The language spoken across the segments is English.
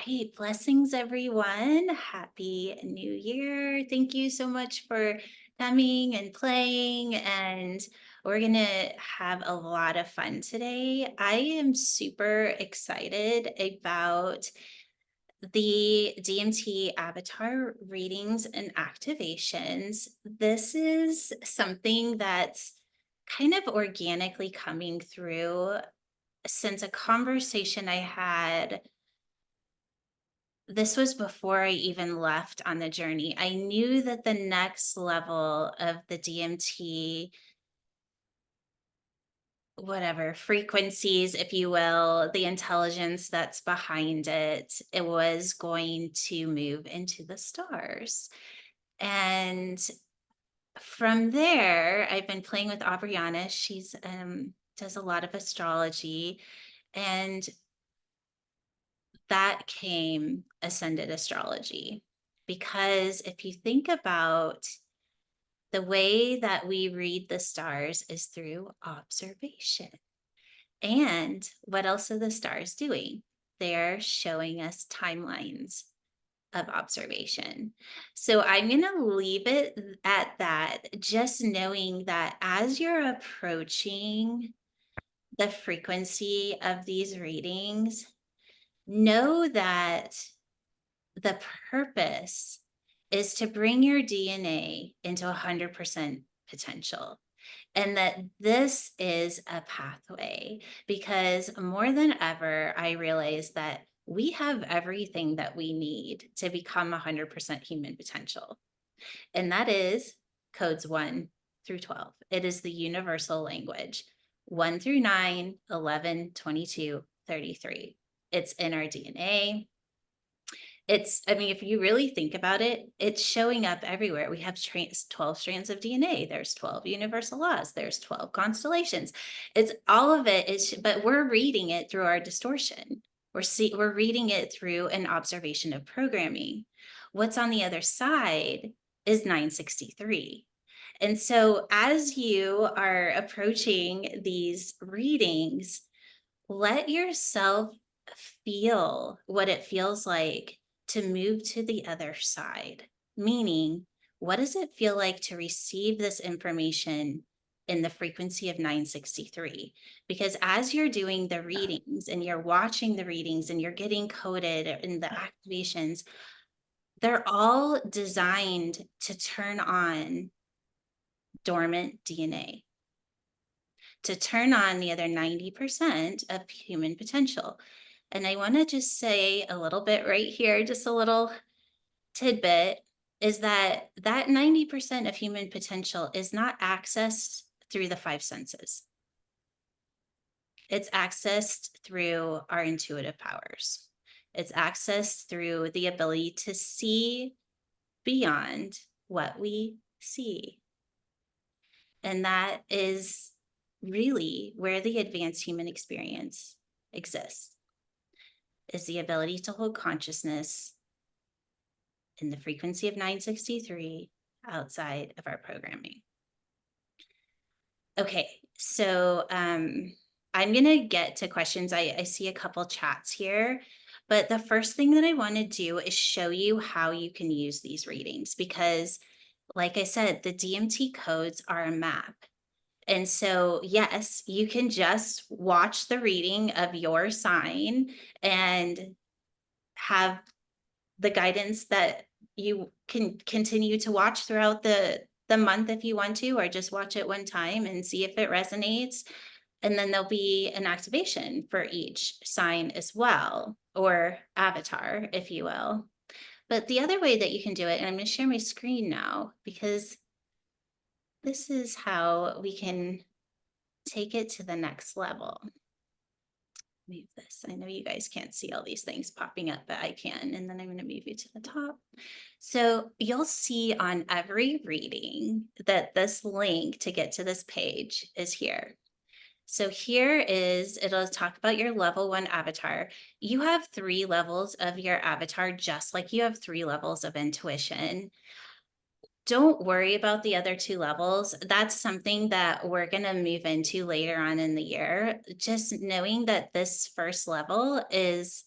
Right. Blessings, everyone. Happy New Year. Thank you so much for coming and playing. And we're going to have a lot of fun today. I am super excited about the DMT Avatar readings and activations. This is something that's kind of organically coming through since a conversation I had. This was before I even left on the journey. I knew that the next level of the DMT, whatever frequencies, if you will, the intelligence that's behind it, it was going to move into the stars. And from there, I've been playing with Aubriana. She's does a lot of astrology, and that came ascended astrology. Because if you think about the way that we read the stars is through observation. And what else are the stars doing? They're showing us timelines of observation. So I'm going to leave it at that, just knowing that as you're approaching the frequency of these readings, know that the purpose is to bring your DNA into 100% potential. And that this is a pathway because more than ever, I realize that we have everything that we need to become 100% human potential. And that is codes 1 through 12. It is the universal language 1 through 9, 11, 22, 33. It's in our DNA. I mean, if you really think about it, it's showing up everywhere. We have 12 strands of DNA. There's 12 universal laws. There's 12 constellations. It's all of it is, but we're reading it through our distortion. We're reading it through an observation of programming. What's on the other side is 963. And so as you are approaching these readings, let yourself feel what it feels like to move to the other side. Meaning, what does it feel like to receive this information in the frequency of 963? Because as you're doing the readings and you're watching the readings and you're getting coded in the activations, they're all designed to turn on dormant DNA, to turn on the other 90% of human potential. And I want to just say a little bit right here, just a little tidbit is that 90% of human potential is not accessed through the five senses. It's accessed through our intuitive powers. It's accessed through the ability to see beyond what we see. And that is really where the advanced human experience exists, is the ability to hold consciousness in the frequency of 963 outside of our programming. Okay, so I'm going to get to questions. I see a couple chats here, but the first thing that I want to do is show you how you can use these readings because, like I said, the DMT codes are a map. And so, yes, you can just watch the reading of your sign and have the guidance that you can continue to watch throughout the month if you want to, or just watch it one time and see if it resonates. And then there'll be an activation for each sign as well, or avatar, if you will. But the other way that you can do it, and I'm going to share my screen now because this is how we can take it to the next level. Move this. I know you guys can't see all these things popping up, but I can. And then I'm going to move you to the top. So you'll see on every reading that this link to get to this page is here. So here is, it'll talk about your level 1 avatar. You have 3 levels of your avatar, just like you have 3 levels of intuition. Don't worry about the other 2 levels. That's something that we're going to move into later on in the year. Just knowing that this first level is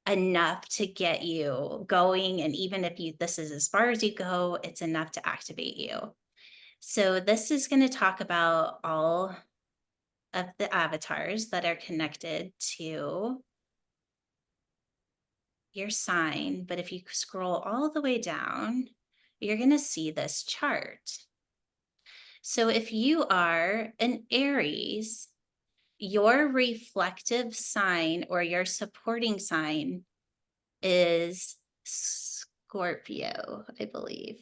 enough to get you going. And even if this is as far as you go, it's enough to activate you. So this is going to talk about all of the avatars that are connected to your sign. But if you scroll all the way down, you're going to see this chart. So if you are an Aries, your reflective sign or your supporting sign is Scorpio, I believe.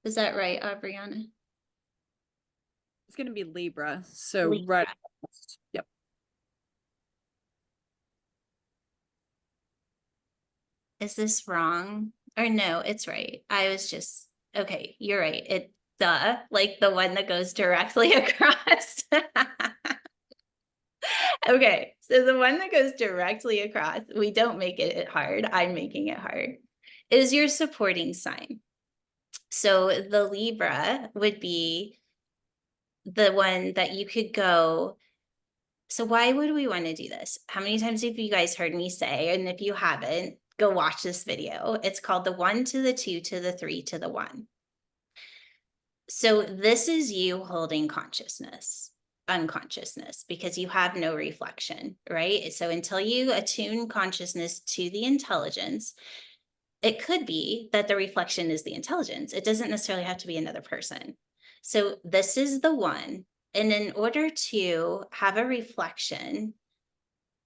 Is that right, Aubriana? It's going to be Libra. So Libra. right. Yep. Is this wrong? Or no, it's right. I was just, okay, you're right. Like the one that goes directly across. Okay, so the one that goes directly across, we don't make it hard. I'm making it hard, is your supporting sign. So the Libra would be the one that you could go. So why would we want to do this? How many times have you guys heard me say, and if you haven't, go watch this video. It's called the 1 to the 2 to the 3 to the 1. So this is you holding consciousness, unconsciousness, because you have no reflection, right? So until you attune consciousness to the intelligence, it could be that the reflection is the intelligence. It doesn't necessarily have to be another person. So this is the 1. And in order to have a reflection,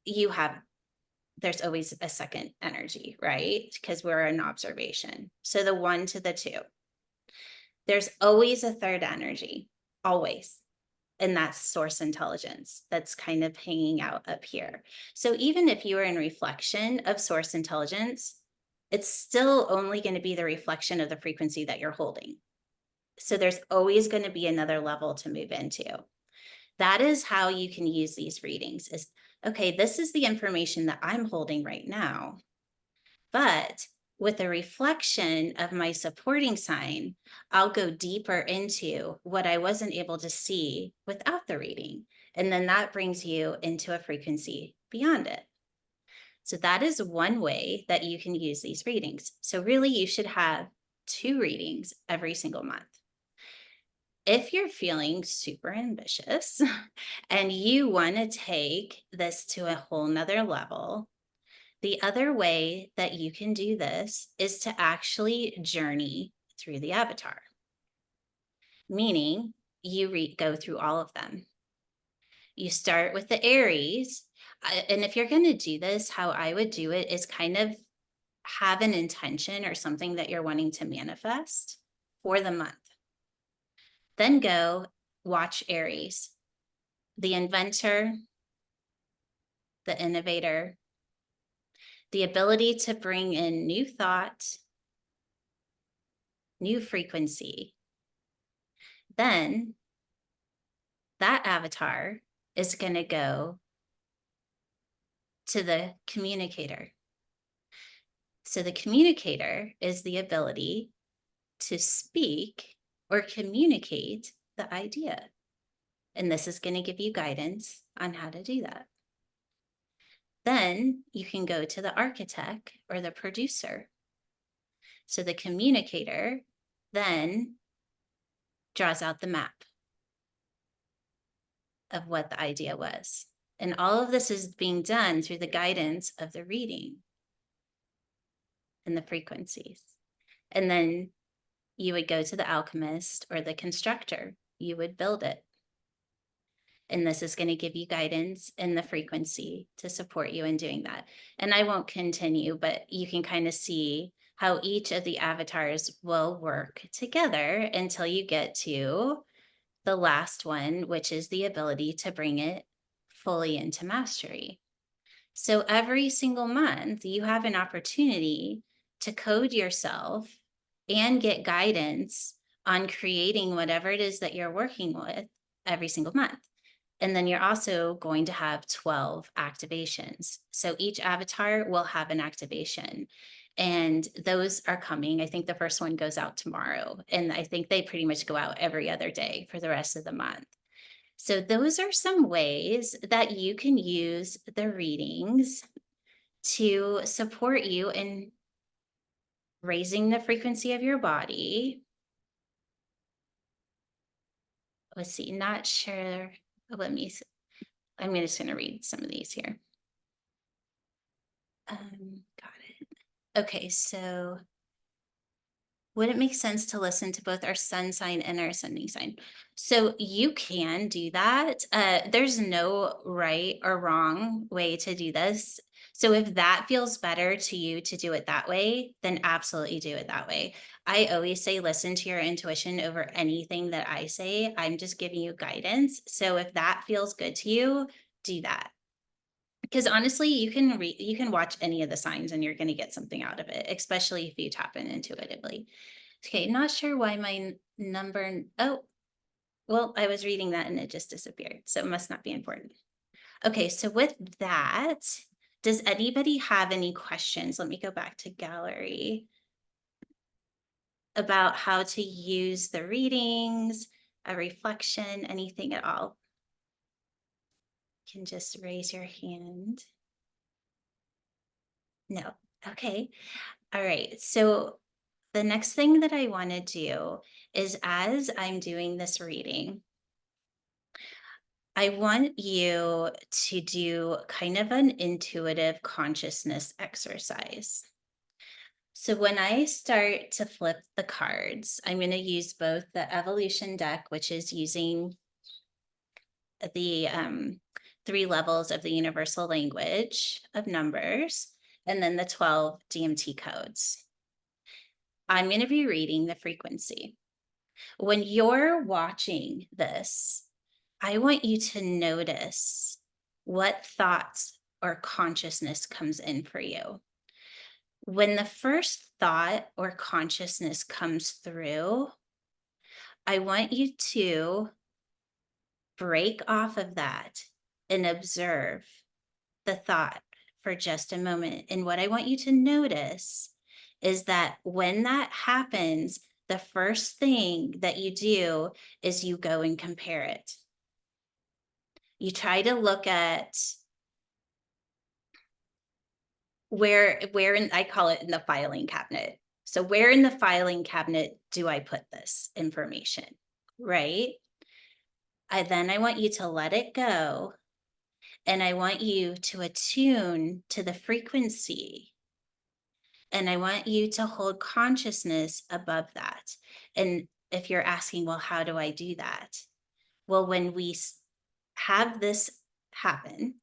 there's always a second energy, right? Because we're in observation. So the 1 to the 2. There's always a third energy, always. And that's source intelligence that's kind of hanging out up here. So even if you are in reflection of source intelligence, it's still only going to be the reflection of the frequency that you're holding. So there's always going to be another level to move into. That is how you can use these readings is, okay, this is the information that I'm holding right now. But with the reflection of my supporting sign, I'll go deeper into what I wasn't able to see without the reading. And then that brings you into a frequency beyond it. So that is one way that you can use these readings. So really, you should have 2 readings every single month. If you're feeling super ambitious and you want to take this to a whole nother level, the other way that you can do this is to actually journey through the avatar, meaning you go through all of them. You start with the Aries. And if you're going to do this, how I would do it is kind of have an intention or something that you're wanting to manifest for the month. Then go watch Aries, the inventor, the innovator, the ability to bring in new thought, new frequency. Then that avatar is going to go to the communicator. So the communicator is the ability to speak or communicate the idea. And this is going to give you guidance on how to do that. Then you can go to the architect or the producer. So the communicator then draws out the map of what the idea was. And all of this is being done through the guidance of the reading and the frequencies. And then you would go to the alchemist or the constructor. You would build it. And this is going to give you guidance and the frequency to support you in doing that. And I won't continue, but you can kind of see how each of the avatars will work together until you get to the last one, which is the ability to bring it fully into mastery. So every single month, you have an opportunity to code yourself and get guidance on creating whatever it is that you're working with every single month. And then you're also going to have 12 activations. So each avatar will have an activation. And those are coming. I think the first one goes out tomorrow. And I think they pretty much go out every other day for the rest of the month. So those are some ways that you can use the readings to support you in raising the frequency of your body. Let's see, not sure. I'm just going to read some of these here. Got it. Okay, so would it make sense to listen to both our sun sign and our ascending sign? So you can do that. There's no right or wrong way to do this. So if that feels better to you to do it that way, then absolutely do it that way. I always say listen to your intuition over anything that I say. I'm just giving you guidance. So if that feels good to you, do that. Because honestly, you can watch any of the signs and you're going to get something out of it, especially if you tap in intuitively. Okay, not sure why my number. Oh, well, I was reading that and it just disappeared, so it must not be important. Okay, so with that, does anybody have any questions? Let me go back to gallery about how to use the readings, a reflection, anything at all. You can just raise your hand. No. Okay. All right. So the next thing that I want to do is as I'm doing this reading, I want you to do kind of an intuitive consciousness exercise. So when I start to flip the cards, I'm going to use both the evolution deck, which is using the 3 levels of the universal language of numbers, and then the 12 DMT codes. I'm going to be reading the frequency. When you're watching this, I want you to notice what thoughts or consciousness comes in for you. When the first thought or consciousness comes through, I want you to break off of that and observe the thought for just a moment. And what I want you to notice is that when that happens, the first thing that you do is you go and compare it. You try to look at where in, I call it in the filing cabinet. So where in the filing cabinet do I put this information, right? Then I want you to let it go, and I want you to attune to the frequency, and I want you to hold consciousness above that. And if you're asking, well, how do I do that? Well, when we have this happen,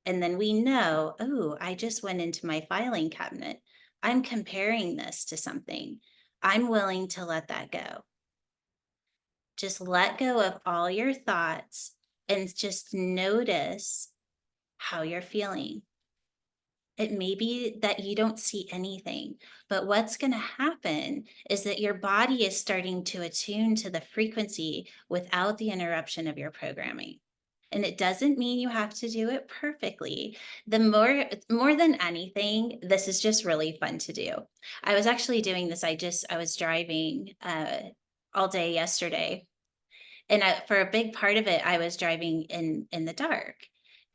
and then we know, oh, I just went into my filing cabinet. I'm comparing this to something. I'm willing to let that go. Just let go of all your thoughts and just notice how you're feeling. It may be that you don't see anything, but what's going to happen is that your body is starting to attune to the frequency without the interruption of your programming. And it doesn't mean you have to do it perfectly. The more than anything, this is just really fun to do. I was actually doing this. I was driving all day yesterday, and for a big part of it, I was driving in the dark,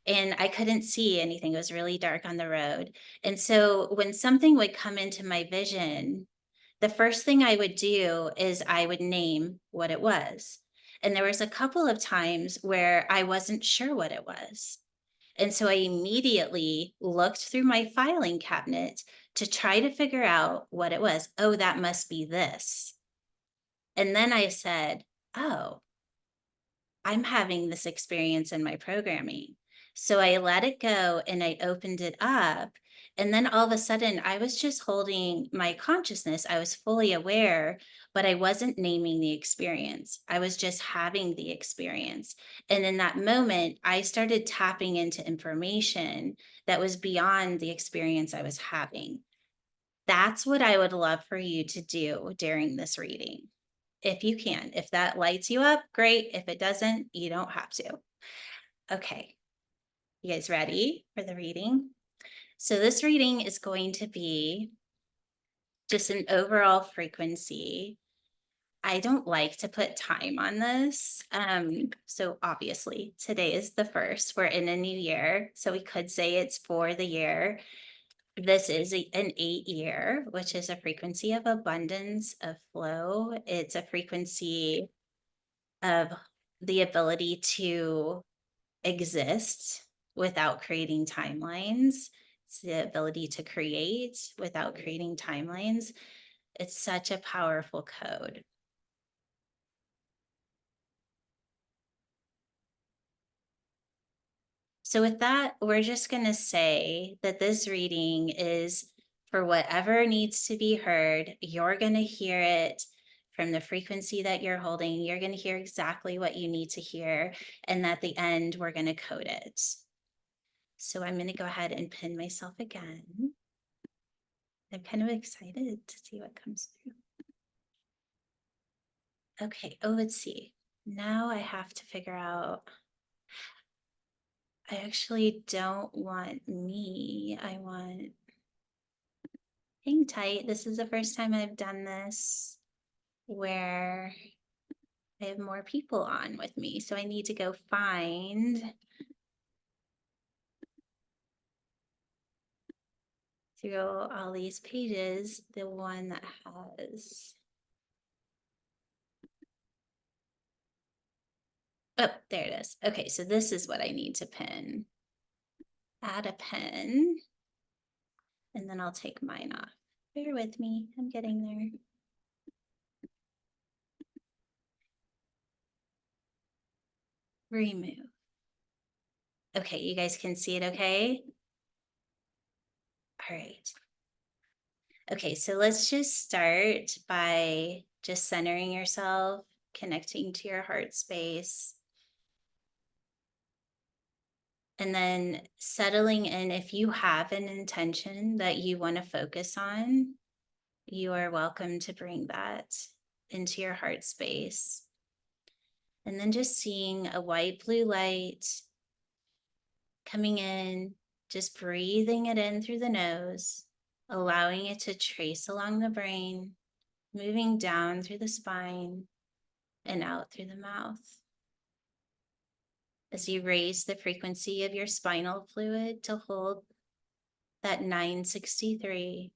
and I couldn't see anything. It was really dark on the road. And so when something would come into my vision, the first thing I would do is I would name what it was. And there was a couple of times where I wasn't sure what it was. And so I immediately looked through my filing cabinet to try to figure out what it was. Oh, that must be this. And then I said, oh, I'm having this experience in my programming. So I let it go and I opened it up. And then all of a sudden, I was just holding my consciousness. I was fully aware, but I wasn't naming the experience. I was just having the experience. And in that moment, I started tapping into information that was beyond the experience I was having. That's what I would love for you to do during this reading, if you can. If that lights you up, great. If it doesn't, you don't have to. Okay, you guys ready for the reading? So this reading is going to be just an overall frequency. I don't like to put time on this. So obviously today is the first. We're in a new year. So we could say it's for the year. This is an 8-year, which is a frequency of abundance, of flow. It's a frequency of the ability to exist without creating timelines. It's the ability to create without creating timelines. It's such a powerful code. So, with that, we're just going to say that this reading is for whatever needs to be heard. You're going to hear it from the frequency that you're holding. You're going to hear exactly what you need to hear. And at the end, we're going to code it. So, I'm going to go ahead and pin myself again. I'm kind of excited to see what comes through. Okay. Oh, let's see. Now I have to figure out. I actually don't want me. I want. Hang tight. This is the first time I've done this where I have more people on with me. So I need to go find through all these pages the one that has. Oh, there it is. Okay, so this is what I need to pin. Add a pin, and then I'll take mine off. Bear with me, I'm getting there. Remove. Okay, you guys can see it okay? All right. Okay, so let's just start by just centering yourself, connecting to your heart space, and then settling in. If you have an intention that you want to focus on, you are welcome to bring that into your heart space. And then just seeing a white blue light coming in, just breathing it in through the nose, allowing it to trace along the brain, moving down through the spine and out through the mouth. As you raise the frequency of your spinal fluid to hold that 963.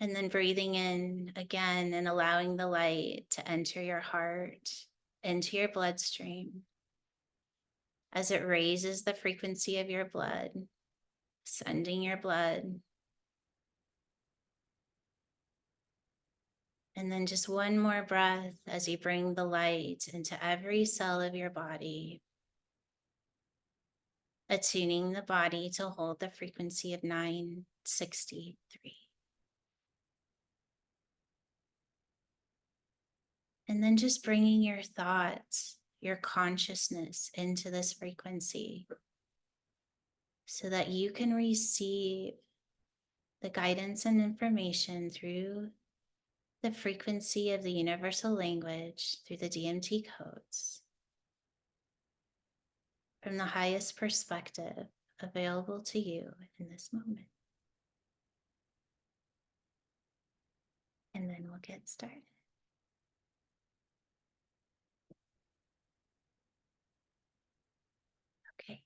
And then breathing in again and allowing the light to enter your heart, into your bloodstream. As it raises the frequency of your blood, sending your blood. And then just one more breath as you bring the light into every cell of your body, attuning the body to hold the frequency of 963. And then just bringing your thoughts, your consciousness into this frequency so that you can receive the guidance and information through the frequency of the universal language, through the DMT codes, from the highest perspective available to you in this moment. And then we'll get started. Okay.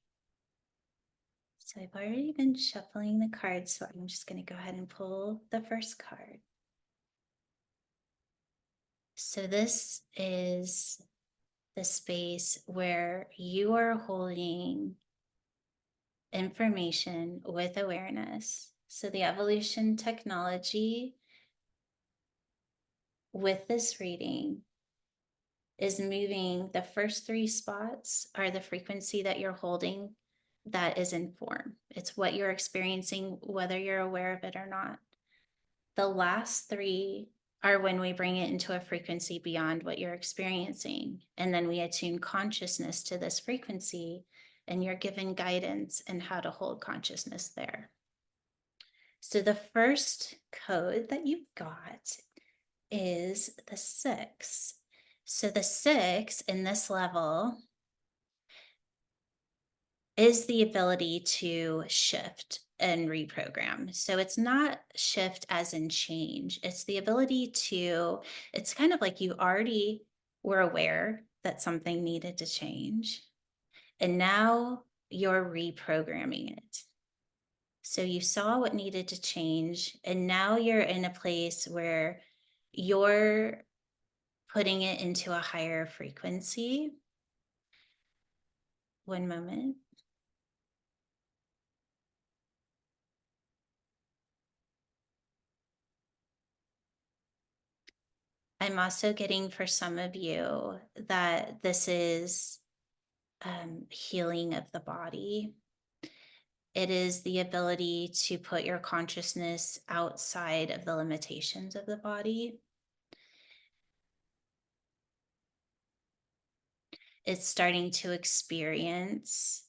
So I've already been shuffling the cards, so I'm just going to go ahead and pull the first card. So this is the space where you are holding information with awareness. So the evolution technology with this reading is moving. The first 3 spots are the frequency that you're holding that is in form. It's what you're experiencing, whether you're aware of it or not. The last 3 are when we bring it into a frequency beyond what you're experiencing. And then we attune consciousness to this frequency, and you're given guidance in how to hold consciousness there. So the first code that you've got is the 6. So the 6 in this level is the ability to shift and reprogram. So it's not shift as in change. It's the ability to, it's kind of like you already were aware that something needed to change. And now you're reprogramming it. So you saw what needed to change, and now you're in a place where you're putting it into a higher frequency. One moment. I'm also getting for some of you that this is healing of the body. It is the ability to put your consciousness outside of the limitations of the body. It's starting to experience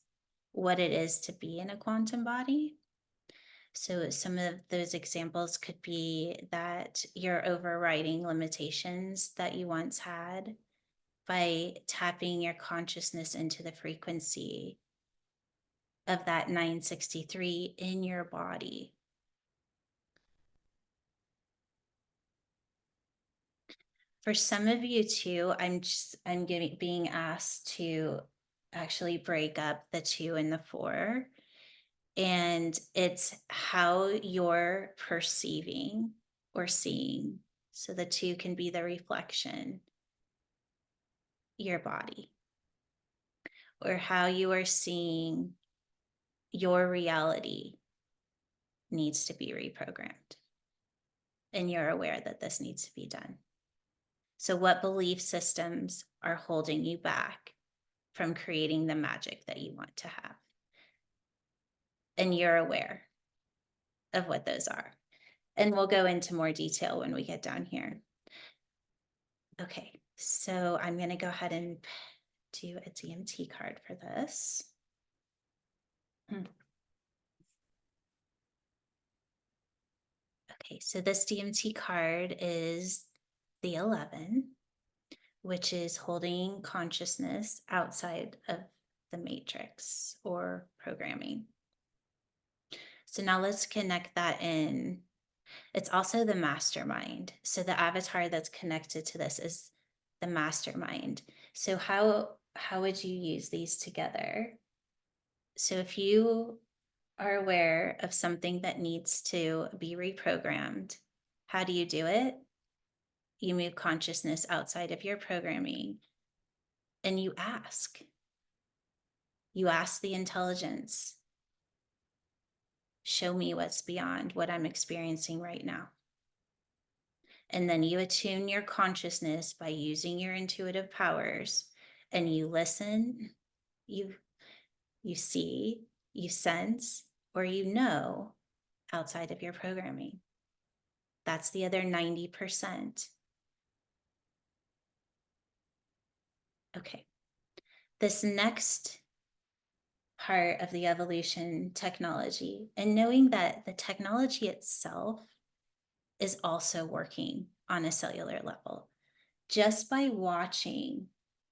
what it is to be in a quantum body. So, some of those examples could be that you're overriding limitations that you once had by tapping your consciousness into the frequency of that 963 in your body. For some of you too, being asked to actually break up the 2 and the 4, and it's how you're perceiving or seeing. So the 2 can be the reflection, your body, or how you are seeing your reality needs to be reprogrammed. And you're aware that this needs to be done. So, what belief systems are holding you back from creating the magic that you want to have? And you're aware of what those are. And we'll go into more detail when we get down here. Okay, so I'm going to go ahead and do a DMT card for this. Okay, so this DMT card is the 11, which is holding consciousness outside of the matrix or programming. So now let's connect that in. It's also the mastermind. So the avatar that's connected to this is the mastermind. So how would you use these together? So if you are aware of something that needs to be reprogrammed, how do you do it? You move consciousness outside of your programming and you ask. You ask the intelligence, show me what's beyond what I'm experiencing right now. And then you attune your consciousness by using your intuitive powers, and you listen, you you see, you sense, or you know outside of your programming. That's the other 90%. Okay. This next part of the evolution technology, and knowing that the technology itself is also working on a cellular level. Just by watching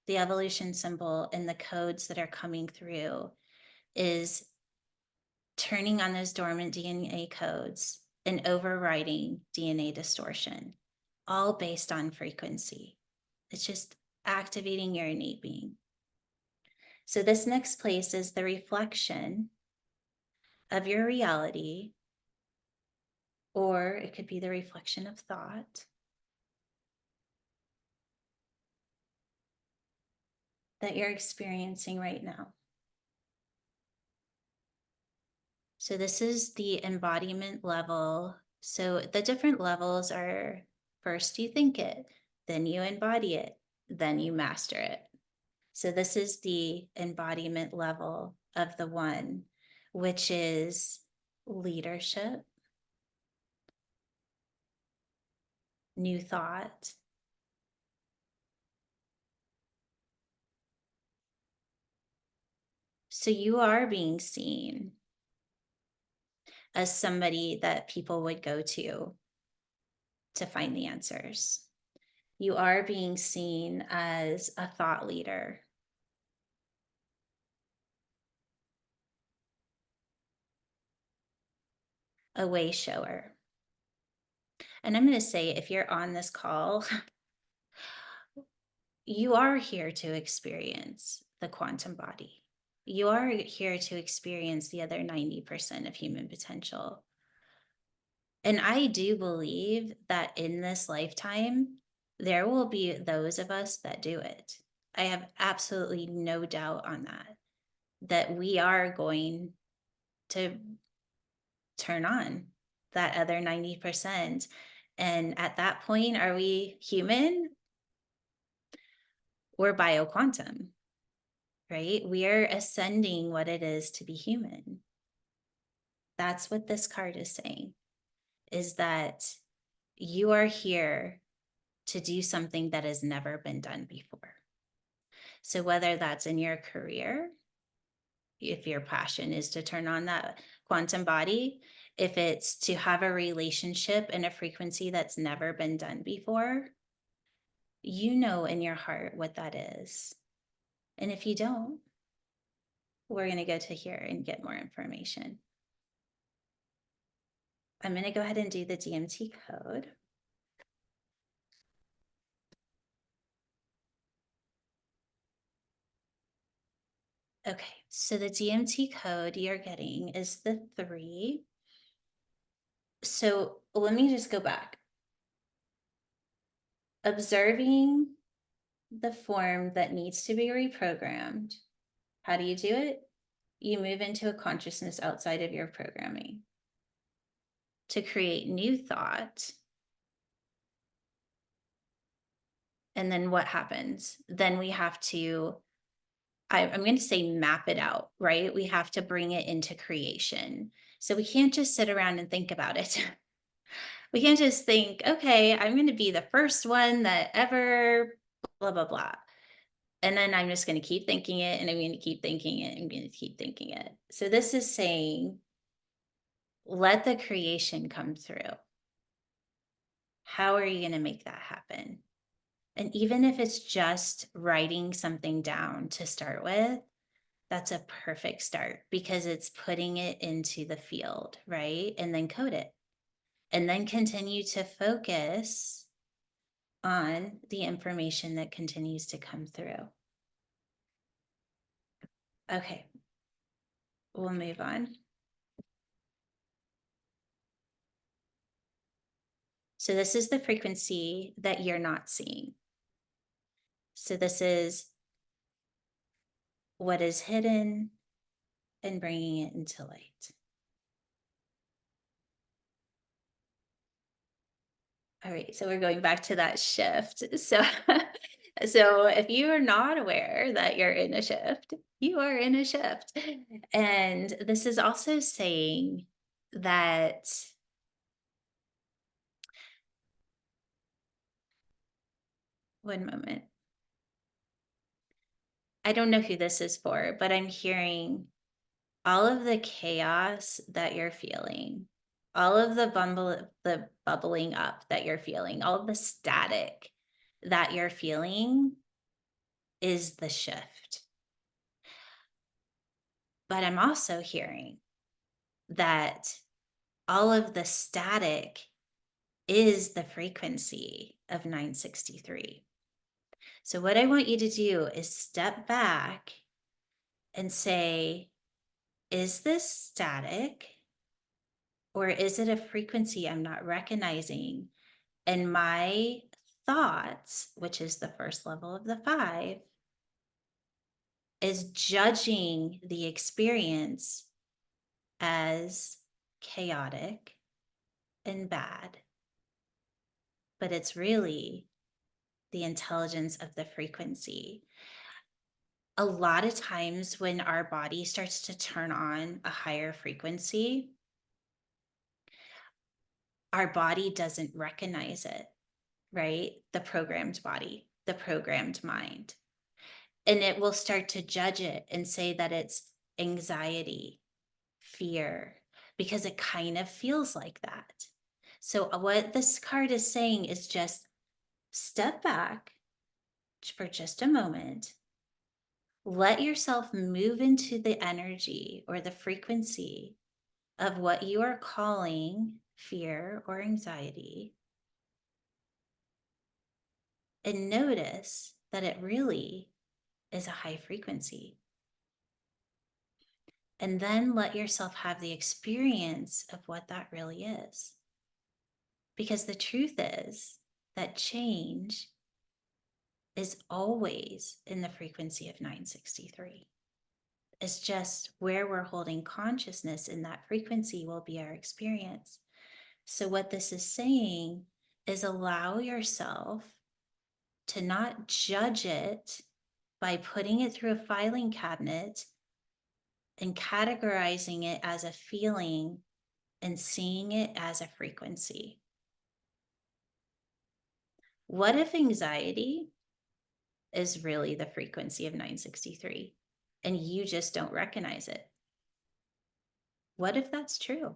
the evolution symbol and the codes that are coming through is turning on those dormant DNA codes and overriding DNA distortion, all based on frequency. It's just activating your innate being. So this next place is the reflection of your reality, or it could be the reflection of thought that you're experiencing right now. So this is the embodiment level. So the different levels are, first you think it, then you embody it, then you master it. So this is the embodiment level of the 1, which is leadership, new thought, so you are being seen as somebody that people would go to find the answers. You are being seen as a thought leader, a way shower. And I'm going to say, if you're on this call, you are here to experience the quantum body. You are here to experience the other 90% of human potential. And I do believe that in this lifetime, there will be those of us that do it. I have absolutely no doubt on that, that we are going to turn on that other 90%. And at that point, are we human? We're bioquantum, right? We are ascending what it is to be human. That's what this card is saying, is that you are here to do something that has never been done before. So whether that's in your career, if your passion is to turn on that quantum body, if it's to have a relationship and a frequency that's never been done before, you know in your heart what that is. And if you don't, we're going to go to here and get more information. I'm going to go ahead and do the DMT code. Okay, so the DMT code you're getting is the 3. So let me just go back. Observing the form that needs to be reprogrammed. How do you do it? You move into a consciousness outside of your programming to create new thought. And then what happens? Then we have to, I'm going to say map it out, right? We have to bring it into creation. So we can't just sit around and think about it. We can't just think, okay, I'm going to be the first one that ever, blah, blah, blah. And then I'm just going to keep thinking it, and I'm going to keep thinking it, and I'm going to keep thinking it. So this is saying, let the creation come through. How are you going to make that happen? And even if it's just writing something down to start with, that's a perfect start because it's putting it into the field, right? And then code it. And then continue to focus on the information that continues to come through. Okay, we'll move on. So this is the frequency that you're not seeing. So this is what is hidden and bringing it into light. All right, so we're going back to that shift. So, so if you are not aware that you're in a shift, you are in a shift. And this is also saying that one moment. I don't know who this is for, but I'm hearing all of the chaos that you're feeling, all of the bubbling up that you're feeling, all of the static that you're feeling is the shift. But I'm also hearing that all of the static is the frequency of 963. So what I want you to do is step back and say, is this static? Or is it a frequency I'm not recognizing? And my thoughts, which is the first level of the 5, is judging the experience as chaotic and bad. But it's really the intelligence of the frequency. A lot of times when our body starts to turn on a higher frequency, our body doesn't recognize it, right? The programmed body, the programmed mind. And it will start to judge it and say that it's anxiety, fear, because it kind of feels like that. So, what this card is saying is just step back for just a moment, let yourself move into the energy or the frequency of what you are calling fear or anxiety, and notice that it really is a high frequency. And then let yourself have the experience of what that really is. Because the truth is that change is always in the frequency of 963. It's just where we're holding consciousness in that frequency will be our experience. So, what this is saying is allow yourself to not judge it by putting it through a filing cabinet and categorizing it as a feeling and seeing it as a frequency. What if anxiety is really the frequency of 963 and you just don't recognize it? What if that's true?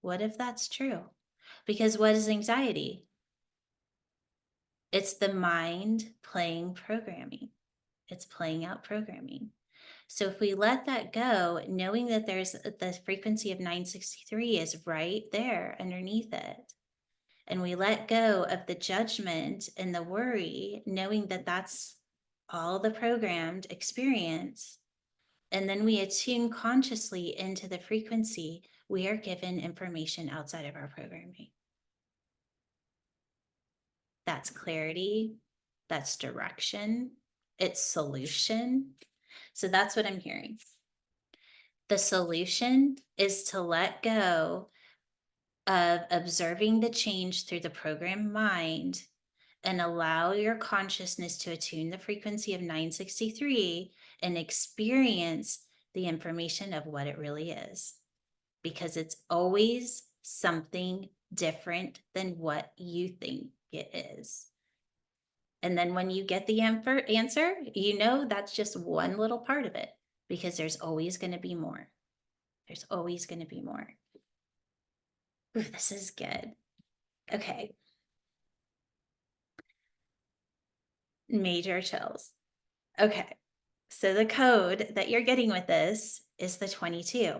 What if that's true? Because what is anxiety? It's the mind playing programming. It's playing out programming. So if we let that go, knowing that there's the frequency of 963 is right there underneath it, and we let go of the judgment and the worry, knowing that that's all the programmed experience, and then we attune consciously into the frequency, we are given information outside of our programming. That's clarity, that's direction, it's solution. So that's what I'm hearing. The solution is to let go of observing the change through the programmed mind and allow your consciousness to attune the frequency of 963 and experience the information of what it really is. Because it's always something different than what you think it is. And then when you get the answer, you know that's just one little part of it, because there's always going to be more. There's always going to be more. Ooh, this is good. Okay. Major chills. Okay. So the code that you're getting with this is the 22,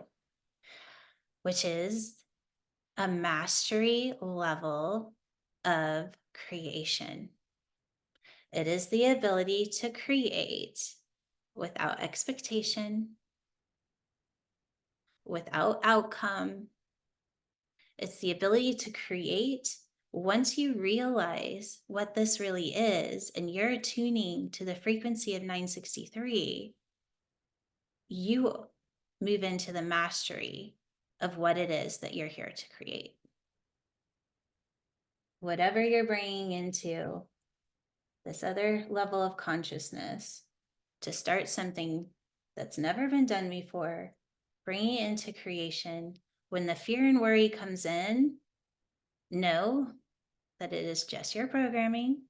which is a mastery level of creation. It is the ability to create without expectation, without outcome. It's the ability to create once you realize what this really is and you're tuning to the frequency of 963, you move into the mastery of what it is that you're here to create. Whatever you're bringing into this other level of consciousness to start something that's never been done before, bringing it into creation. When the fear and worry comes in, know that it is just your programming,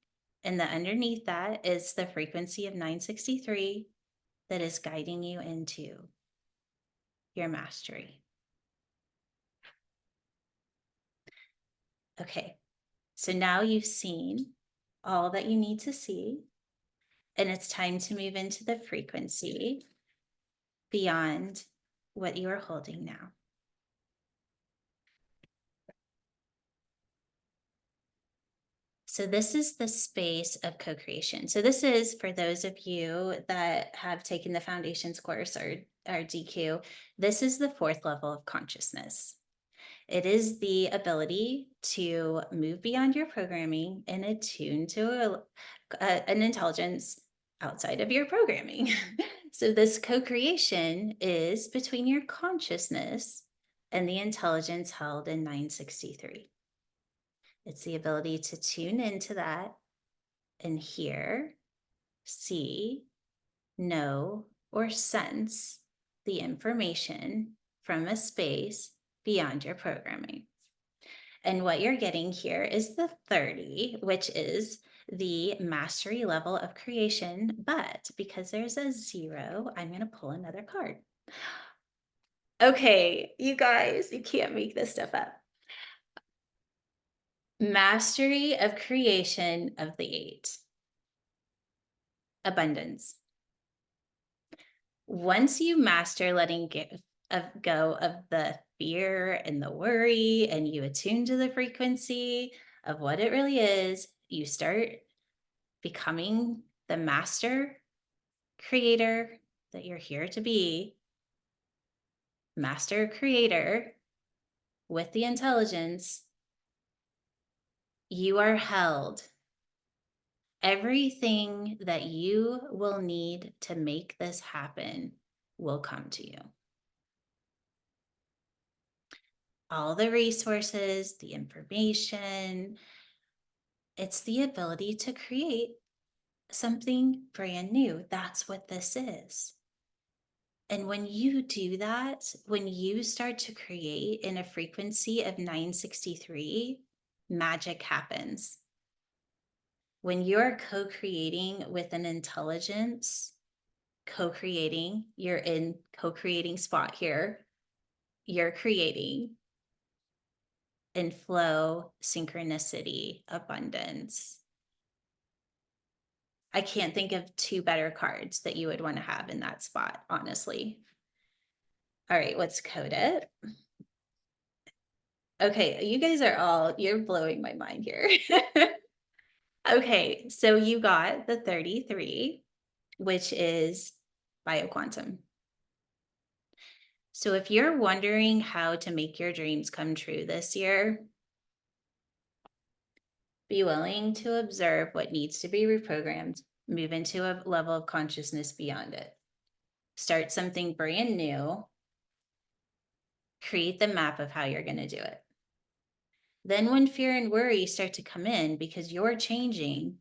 and that underneath that is the frequency of 963 that is guiding you into your mastery. Okay, so now you've seen all that you need to see, and it's time to move into the frequency beyond what you are holding now. So this is the space of co-creation. So this is for those of you that have taken the foundations course or DQ, this is the fourth level of consciousness. It is the ability to move beyond your programming and attune to an intelligence outside of your programming. So this co-creation is between your consciousness and the intelligence held in 963. It's the ability to tune into that and hear, see, know, or sense the information from a space beyond your programming. And what you're getting here is the 30, which is the mastery level of creation. But because there's a 0, I'm going to pull another card. Okay, you guys, you can't make this stuff up. Mastery of creation of the 8. Abundance. Once you master letting go of the fear and the worry, and you attune to the frequency of what it really is, you start becoming the master creator that you're here to be. master creator with the intelligence, you are held. Everything that you will need to make this happen will come to you. All the resources, the information, it's the ability to create something brand new. That's what this is. And when you do that, when you start to create in a frequency of 963, magic happens. When you're co creating with an intelligence, co creating, you're in co creating spot here, you're creating in flow, synchronicity, abundance. I can't think of two better cards that you would want to have in that spot, honestly. All right, let's code it. Okay, you guys are you're blowing my mind here. Okay, so you got the 33, which is bioquantum. So if you're wondering how to make your dreams come true this year, be willing to observe what needs to be reprogrammed, move into a level of consciousness beyond it. Start something brand new, create the map of how you're going to do it. Then when fear and worry start to come in because you're changing,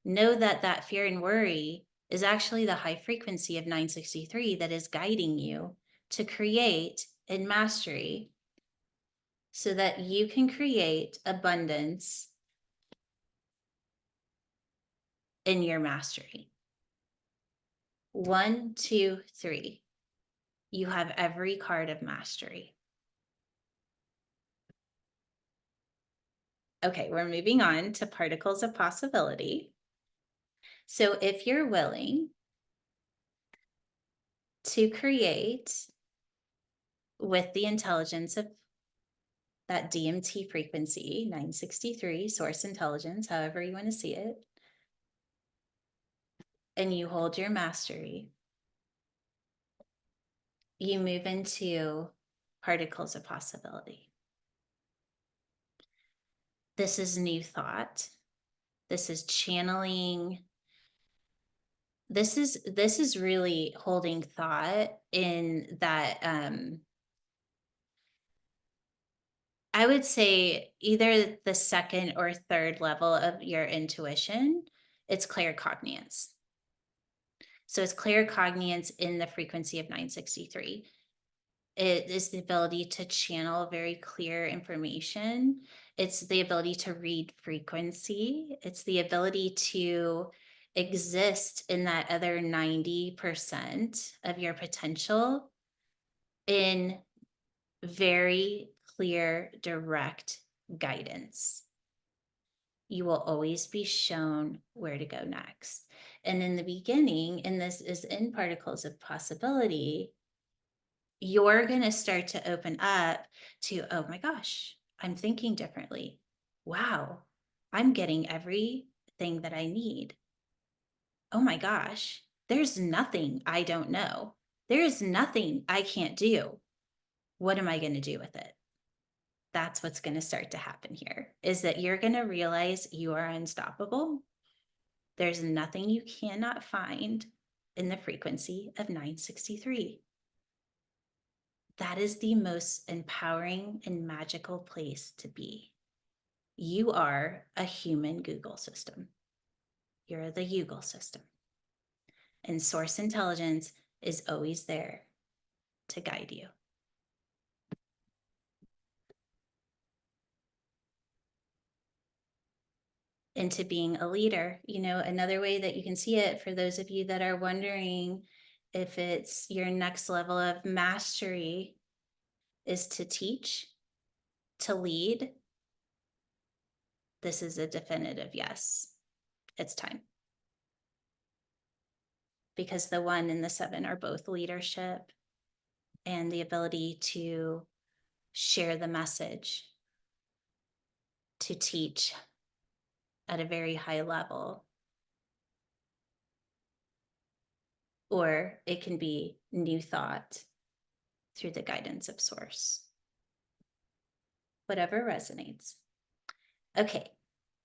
know that that fear and worry is actually the high frequency of 963 that is guiding you to create in mastery so that you can create abundance in your mastery. 1, 2, 3. You have every card of mastery. Okay, we're moving on to particles of possibility. So if you're willing to create with the intelligence of that DMT frequency, 963, source intelligence, however you want to see it, and you hold your mastery, you move into particles of possibility. This is new thought. This is channeling. This is really holding thought in that I would say either the second or third level of your intuition, it's claircognizance. So it's claircognizance in the frequency of 963. It is the ability to channel very clear information. It's the ability to read frequency. It's the ability to exist in that other 90% of your potential in very clear, direct guidance. You will always be shown where to go next. And in the beginning, and this is in particles of possibility, you're going to start to open up to, oh my gosh, I'm thinking differently. Wow, I'm getting everything that I need. Oh my gosh, there's nothing I don't know. There is nothing I can't do. What am I going to do with it? That's what's going to start to happen here, is that you're going to realize you are unstoppable. There's nothing you cannot find in the frequency of 963. That is the most empowering and magical place to be. You are a human Google system. You're the Google system. And source intelligence is always there to guide you. Into being a leader. You know, another way that you can see it for those of you that are wondering if it's your next level of mastery is to teach, to lead. This is a definitive yes. It's time. Because the 1 and the 7 are both leadership and the ability to share the message, to teach at a very high level or it can be new thought through the guidance of source. Whatever resonates. Okay,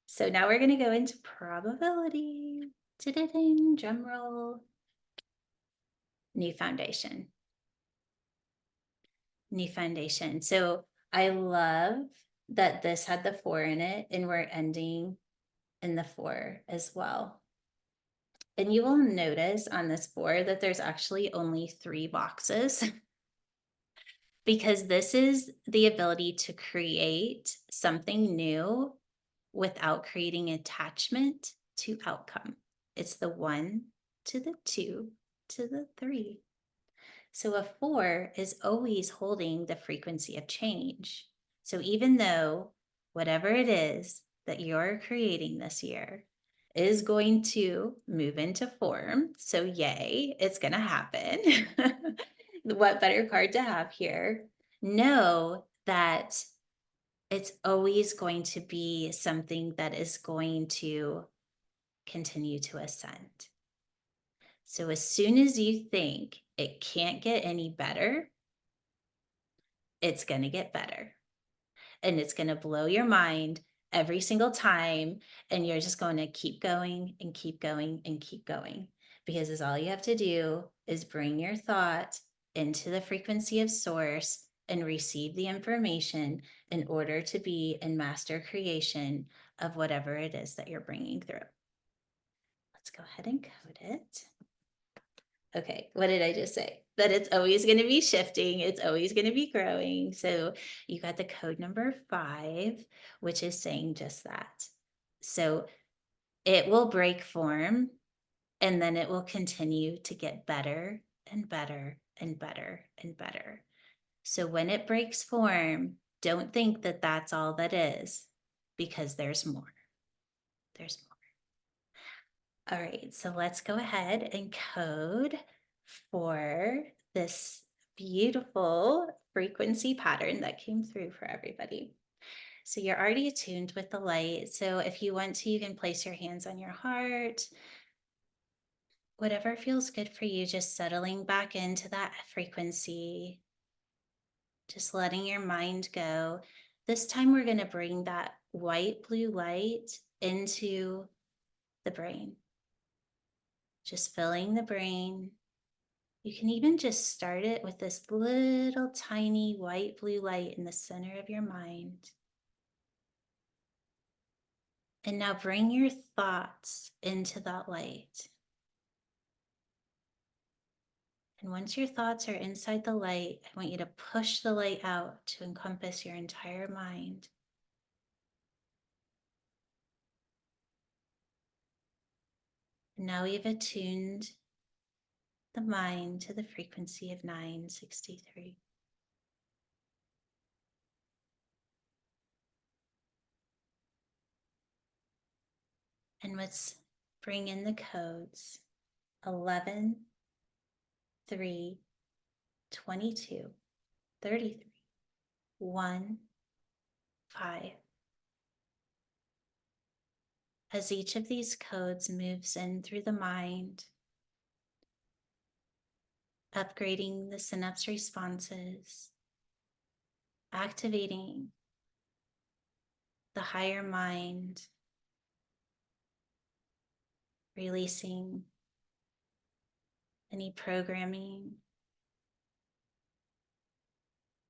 so now we're going to go into probability. Drum roll. New foundation. New foundation. So I love that this had the 4 in it, and we're ending in the 4 as well. And you will notice on this board that there's actually only 3 boxes because this is the ability to create something new without creating attachment to outcome. It's the 1 to the 2 to the 3. So a 4 is always holding the frequency of change. So even though whatever it is that you're creating this year is going to move into form, so yay, it's going to happen. What better card to have here? Know that it's always going to be something that is going to continue to ascend. So as soon as you think it can't get any better, it's going to get better. And it's going to blow your mind every single time. And you're just going to keep going and keep going and keep going. Because is all you have to do is bring your thought into the frequency of source and receive the information in order to be in master creation of whatever it is that you're bringing through. Let's go ahead and code it. Okay, what did I just say? That it's always going to be shifting, it's always going to be growing. So you got the code number 5, which is saying just that. So it will break form, and then it will continue to get better and better and better and better. So when it breaks form, don't think that that's all that is, because there's more. There's more. All right, so let's go ahead and code for this beautiful frequency pattern that came through for everybody. So you're already attuned with the light. So if you want to, you can place your hands on your heart. Whatever feels good for you, just settling back into that frequency, just letting your mind go. This time we're going to bring that white blue light into the brain. Just filling the brain. You can even just start it with this little tiny white blue light in the center of your mind. And now bring your thoughts into that light. And once your thoughts are inside the light, I want you to push the light out to encompass your entire mind. And now we've attuned the mind to the frequency of 963. And let's bring in the codes 11, 3, 22, 33, 1, 5. As each of these codes moves in through the mind, upgrading the synapse responses, activating the higher mind, releasing any programming,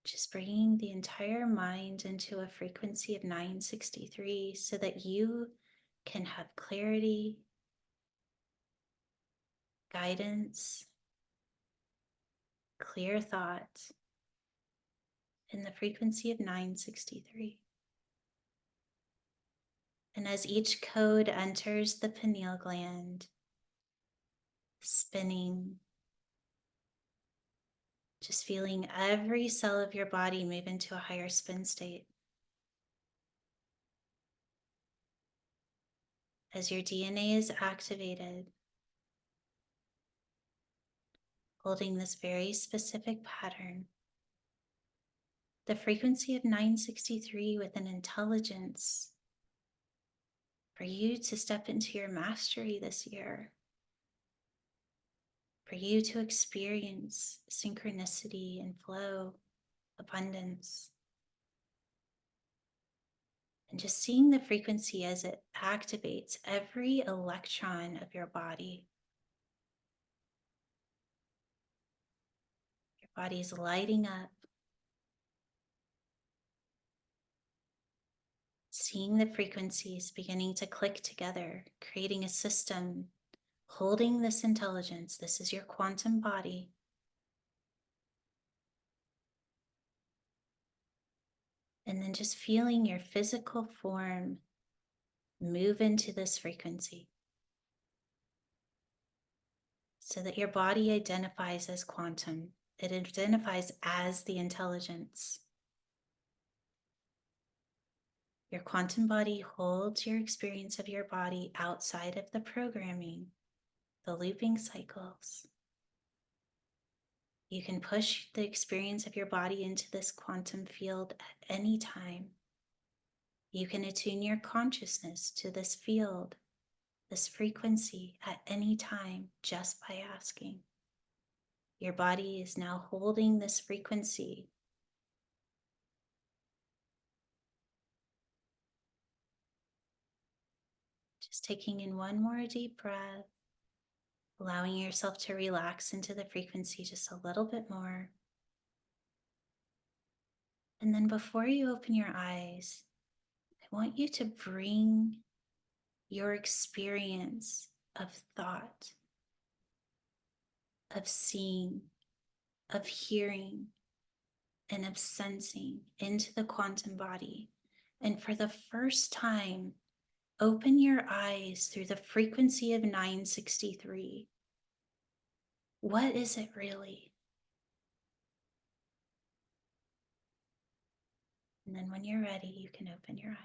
just bringing the entire mind into a frequency of 963 so that you can have clarity, guidance, clear thought in the frequency of 963. And as each code enters the pineal gland, spinning, just feeling every cell of your body move into a higher spin state. As your DNA is activated, holding this very specific pattern, the frequency of 963 with an intelligence for you to step into your mastery this year, for you to experience synchronicity and flow, abundance. And just seeing the frequency as it activates every electron of your body. Your body is lighting up. Seeing the frequencies beginning to click together, creating a system, holding this intelligence. This is your quantum body. And then just feeling your physical form move into this frequency so that your body identifies as quantum. It identifies as the intelligence. Your quantum body holds your experience of your body outside of the programming, the looping cycles. You can push the experience of your body into this quantum field at any time. You can attune your consciousness to this field, this frequency at any time just by asking. Your body is now holding this frequency. Just taking in one more deep breath, allowing yourself to relax into the frequency just a little bit more. And then before you open your eyes, I want you to bring your experience of thought, of seeing, of hearing, and of sensing into the quantum body. And for the first time, open your eyes through the frequency of 963. What is it really? And then when you're ready, you can open your eyes.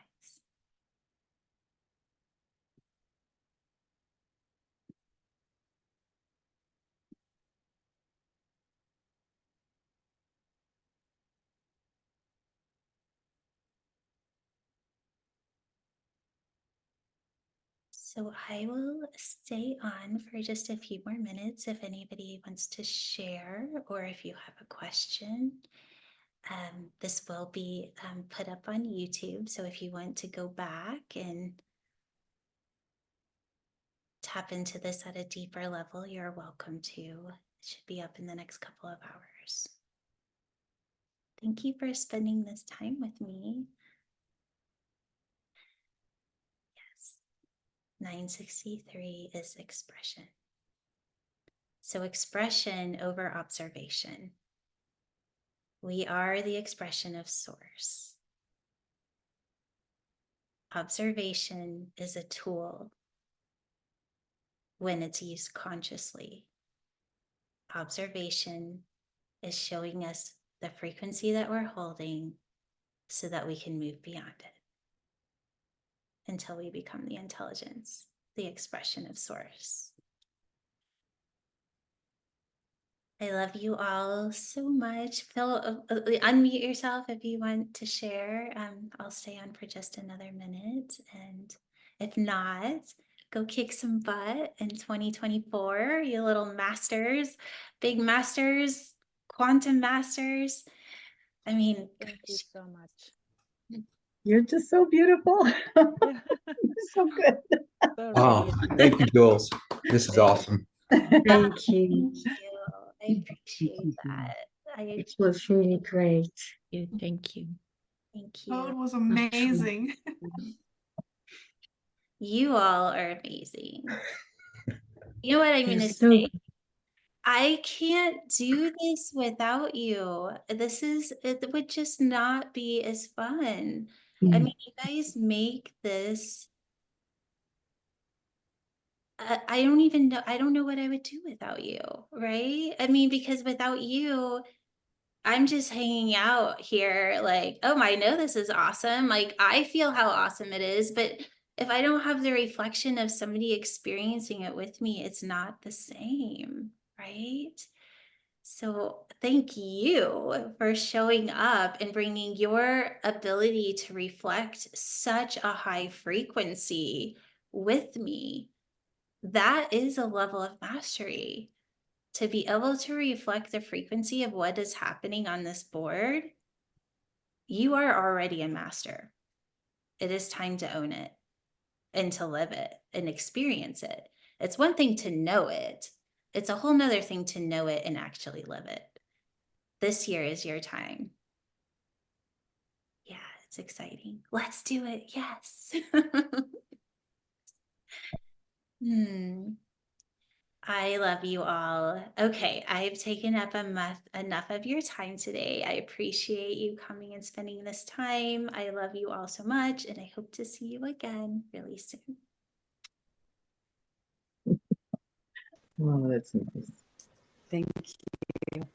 So I will stay on for just a few more minutes if anybody wants to share or if you have a question. This will be put up on YouTube. So if you want to go back and tap into this at a deeper level, you're welcome to. It should be up in the next couple of hours. Thank you for spending this time with me. Yes, 963 is expression. So expression over observation. We are the expression of source. Observation is a tool when it's used consciously. Observation is showing us the frequency that we're holding so that we can move beyond it until we become the intelligence, the expression of source. I love you all so much. Phil, unmute yourself if you want to share. I'll stay on for just another minute. And if not, go kick some butt in 2024, you little masters, big masters, quantum masters. I mean, Thank you so much. You're just so beautiful. Yeah. You're so good. So Oh, radiant. thank you, Jules. This is awesome. Thank thank you. you. I appreciate that. It was really great. Thank you. Thank Oh, it you. was amazing. You all are amazing. You know what I'm going to So say? I can't do this without you. It would just not be as fun. I mean, you guys make this. I don't even know. I don't know what I would do without you, right? I mean, because without you, I'm just hanging out here like, oh, I know this is awesome. Like, I feel how awesome it is. But if I don't have the reflection of somebody experiencing it with me, it's not the same, right? So thank you for showing up and bringing your ability to reflect such a high frequency with me. That is a level of mastery. to be able to reflect the frequency of what is happening on this board, you are already a master. It is time to own it and to live it and experience it. It's one thing to know it. It's a whole nother thing to know it and actually live it. This year is your time. Yeah, it's exciting. Let's do it. Yes. I love you all. Okay, I've taken up enough of your time today. I appreciate you coming and spending this time. I love you all so much, and I hope to see you again really soon. Oh, that's nice. Thank you.